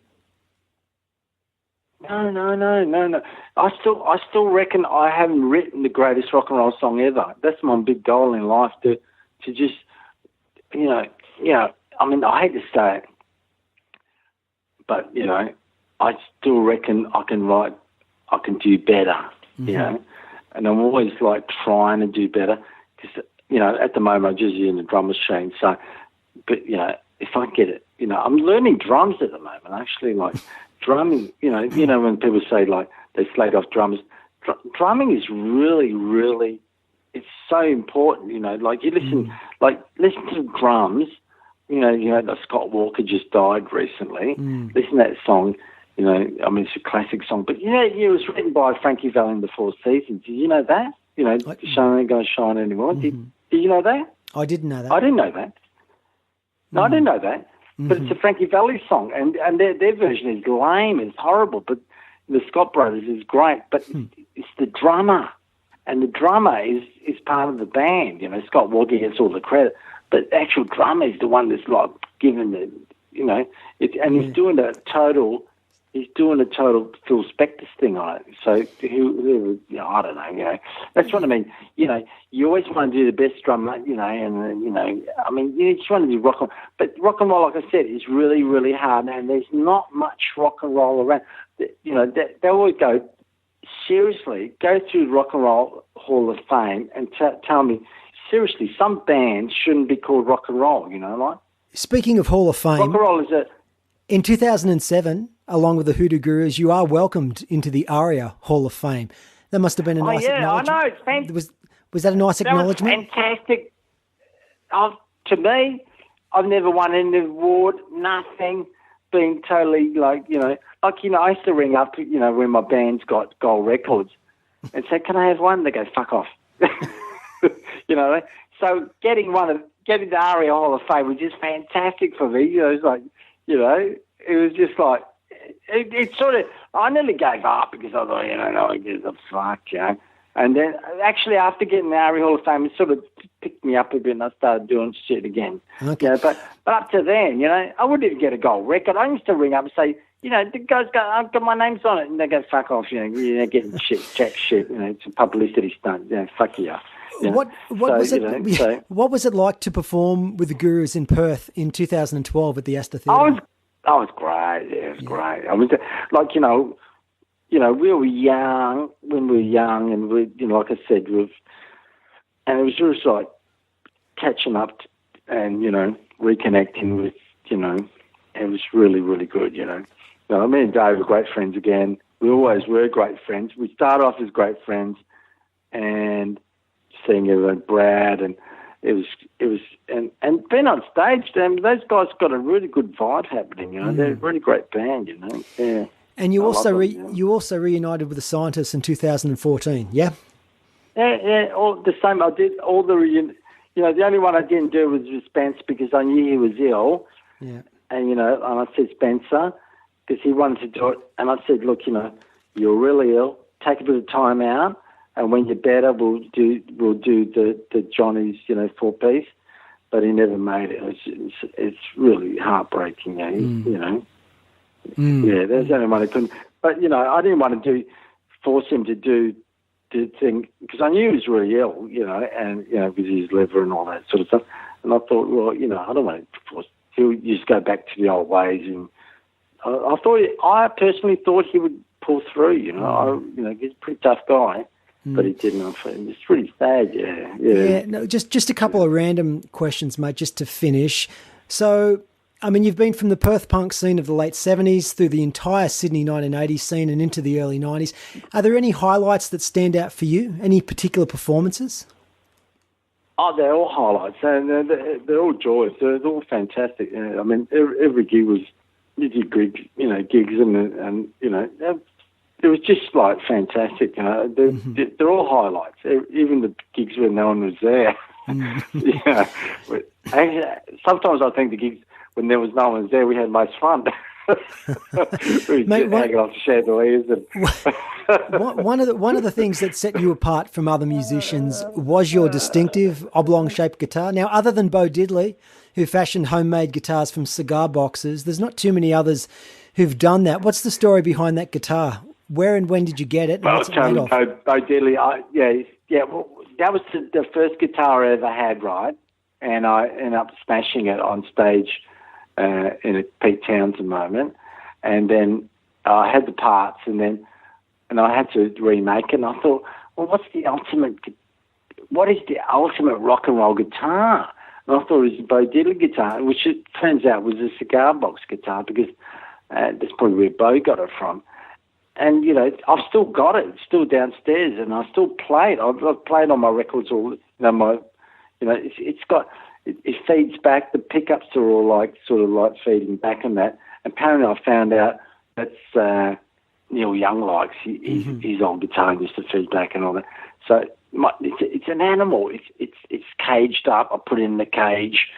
No. I still reckon I haven't written the greatest rock and roll song ever. That's my big goal in life, to just, you know, I mean, I hate to say it, but, you know, I still reckon I can write, I can do better, you know, and I'm always like trying to do better because, you know, at the moment I'm just using the drum machine. So, but, you know, if I get it, you know, I'm learning drums at the moment, actually, like drumming, you know, when people say like they slayed off drummers, drumming is really, really, it's so important, you know, like you listen to drums, you know, like Scott Walker just died recently. Listen to that song, you know, I mean, it's a classic song, but, you know, it was written by Frankie Valli and the Four Seasons. Did you know that? You know, the sun ain't going to shine anymore. Did you know that? I didn't know that. I didn't know that. No, I didn't know that. But it's a Frankie Valli song, and their version is lame, it's horrible, but the Scott Brothers is great. But it's the drummer, and the drummer is part of the band. You know, Scott Walker gets all the credit, but the actual drummer is the one that's like given the, you know, he's doing a total Phil Spector thing on it. So who you know, I don't know, you know. That's what I mean. You know, you always want to do the best drummer, you know, and you know, I mean, you just want to do rock and roll. But rock and roll, like I said, is really, really hard, and there's not much rock and roll around. You know, they always go, seriously, go through Rock and Roll Hall of Fame and tell me, seriously, some bands shouldn't be called rock and roll, you know, like. Speaking of Hall of Fame, rock and roll is in 2007, along with the Hoodoo Gurus, you are welcomed into the ARIA Hall of Fame. That must have been a nice acknowledgement. I know. It's fantastic. Was that a nice acknowledgement? Was fantastic. To me, I've never won any award, nothing, being totally like, you know, I used to ring up, you know, when my band's got gold records and say, can I have one? They go, fuck off. You know, so getting the ARIA Hall of Fame was just fantastic for me. You know, it's like, you know, it was just like, it sort of, I nearly gave up because I thought, you know, no, it gives a fuck, you know. And then actually after getting the ARIA Hall of Fame, it sort of picked me up a bit and I started doing shit again. Okay. You know, but up to then, you know, I wouldn't even get a gold record. I used to ring up and say, you know, the guys go, I've got my name's on it. And they go, fuck off, you know, you're getting shit, jack shit, you know, it's a publicity stunt, you know, fuck you. You know? What was it like to perform with the Gurus in Perth in 2012 at the Astor Theatre? I was great. Yeah, it was great. I was like, you know, we were young when we were young, and we, you know, like I said, and it was just like catching up and, you know, reconnecting with, you know, it was really, really good. You know, me and Dave were great friends again. We always were great friends. We started off as great friends, and seeing everyone, Brad, and it was, and being on stage, those guys got a really good vibe happening, you know. They're a really great band, you know. Yeah. And you also reunited with the Scientists in 2014, yeah? Yeah, all the same. I did all the you know, the only one I didn't do was with Spence because I knew he was ill. Yeah. And, you know, and I said, Spencer, because he wanted to do it, and I said, look, you know, you're really ill, take a bit of time out, and when you're better, we'll do the Johnny's, you know, 4-piece. But he never made it. It's really heartbreaking, you know. Yeah, there's the only one I couldn't. But, you know, I didn't want to force him to do the thing because I knew he was really ill, you know, and, you know, with his liver and all that sort of stuff. And I thought, well, you know, I don't want to force. He'll just go back to the old ways. And I personally thought he would pull through, you know. You know, he's a pretty tough guy. But he didn't. It's pretty sad, yeah. Yeah, no, just a couple of random questions, mate, just to finish. So, I mean, you've been from the Perth punk scene of the late 70s through the entire Sydney 1980s scene and into the early 90s. Are there any highlights that stand out for you? Any particular performances? Oh, they're all highlights. They're all joys. They're all fantastic. Yeah. I mean, every gig was, you did gigs and you know, it was just like fantastic. You know, they're all highlights. Even the gigs when no one was there. Yeah. Actually, sometimes I think the gigs when there was no one there, we had most fun. We Mate, hanging off the chandeliers. One of the things that set you apart from other musicians was your distinctive oblong-shaped guitar. Now, other than Bo Diddley, who fashioned homemade guitars from cigar boxes, there's not too many others who've done that. What's the story behind that guitar? Where and when did you get it? And what's it made of? Bo Diddley, well, that was the first guitar I ever had, right? And I ended up smashing it on stage in a Pete Townsend moment. And then I had the parts, and I had to remake it. And I thought, well, what is the ultimate rock and roll guitar? And I thought it was a Bo Diddley guitar, which it turns out was a cigar box guitar, because that's probably where Bo got it from. And, you know, I've still got it. It's still downstairs, and I still play it. I've played on my records all, it feeds back. The pickups are all like sort of like feeding back on that. Apparently I found out that's Neil Young likes. His old guitar used to feed back and all that. So it's an animal. It's caged up. I put it in the cage.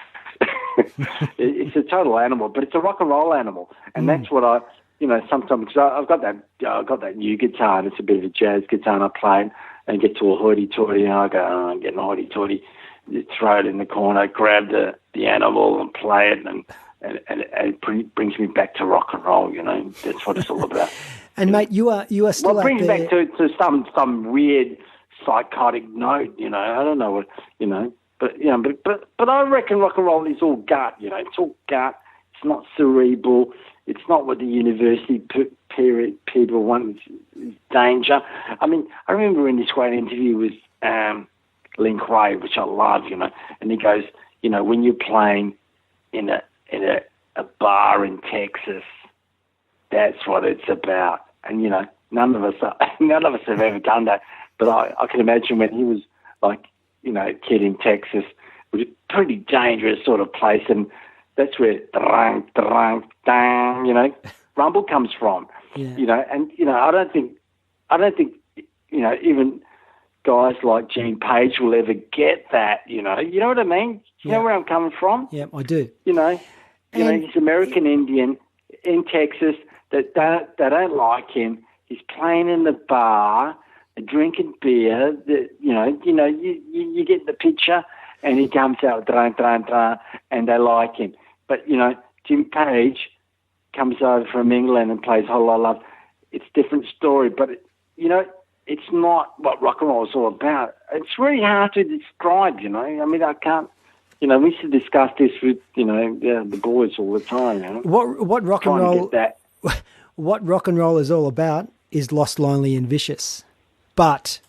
It's a total animal, but it's a rock and roll animal. And that's what sometimes, because I've got that new guitar, and it's a bit of a jazz guitar, and I play it and get to a hoity-toity, and I go, I'm getting a hoity-toity. You throw it in the corner, grab the animal and play it, and it brings me back to rock and roll. You know, that's what it's all about. And mate, you are still it brings out there. Back to some weird psychotic note. You know, I don't know what, you know, but I reckon rock and roll is all gut. You know, it's all gut. It's not cerebral. It's not what the university period people want. It's danger. I mean, I remember in this great interview with Link Ray, which I love, you know, and he goes, you know, when you're playing in a bar in Texas, that's what it's about. And, you know, none of us have ever done that. But I can imagine when he was like, you know, a kid in Texas, it was a pretty dangerous sort of place, and that's where you know, rumble comes from. Yeah. You know, and you know, I don't think you know, even guys like Gene Page will ever get that. You know what I mean? You know where I'm coming from? Yeah, I do. You know, he's American Indian in Texas. They don't like him. He's playing in the bar, drinking beer. You get the picture, and he comes out and they like him. But you know, Jim Page comes over from England and plays Whole Lot of Love. It's a different story, but you know, it's not what rock and roll is all about. It's really hard to describe. You know, I mean, I can't. You know, we should discuss this with the boys all the time. You know, what rock and roll? What rock and roll is all about is lost, lonely, and vicious. But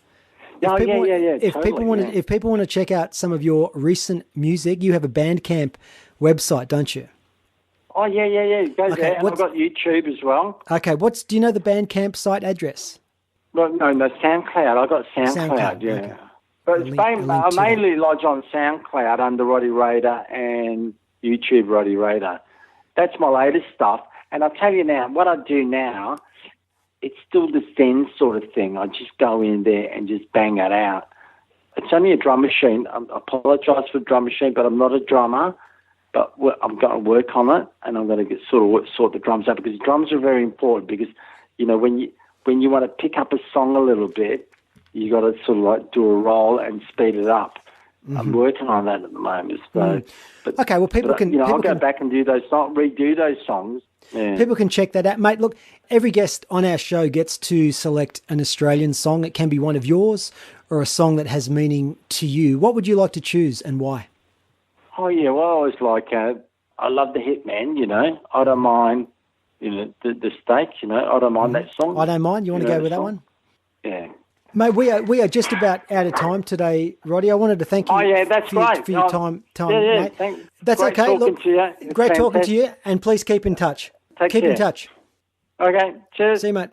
if people want to check out some of your recent music, you have a Bandcamp website, don't you? Oh yeah. Go there. And I've got YouTube as well. Okay, do you know the Bandcamp site address? No, SoundCloud. I got SoundCloud. Yeah. Okay. But it's I mainly lodge on SoundCloud under Roddy Ray'da and YouTube Roddy Ray'da. That's my latest stuff. And I'll tell you now, what I do now, it's still the Zen sort of thing. I just go in there and just bang it out. It's only a drum machine. I apologise for the drum machine, but I'm not a drummer. But I'm going to work on it, and I'm going to sort the drums out, because drums are very important. Because you know, when you want to pick up a song a little bit, you got to sort of like do a roll and speed it up. Mm-hmm. I'm working on that at the moment. So, okay, well, people can. I'll go back and do those songs, redo those songs. Yeah. People can check that out, mate. Look, every guest on our show gets to select an Australian song. It can be one of yours or a song that has meaning to you. What would you like to choose and why? Oh yeah, well, I was like, I love the Hitman. You know, I don't mind. You know, the Stakes. You know, I don't mind that song. I don't mind. You want to go with that one? Yeah. Mate, we are just about out of time today, Roddy. I wanted to thank you. Oh yeah, that's for your time. Yeah, mate. Thanks. That's great okay. Talking to you. Great talking to you, and please keep in touch. Keep in touch. Okay, cheers. See you, mate.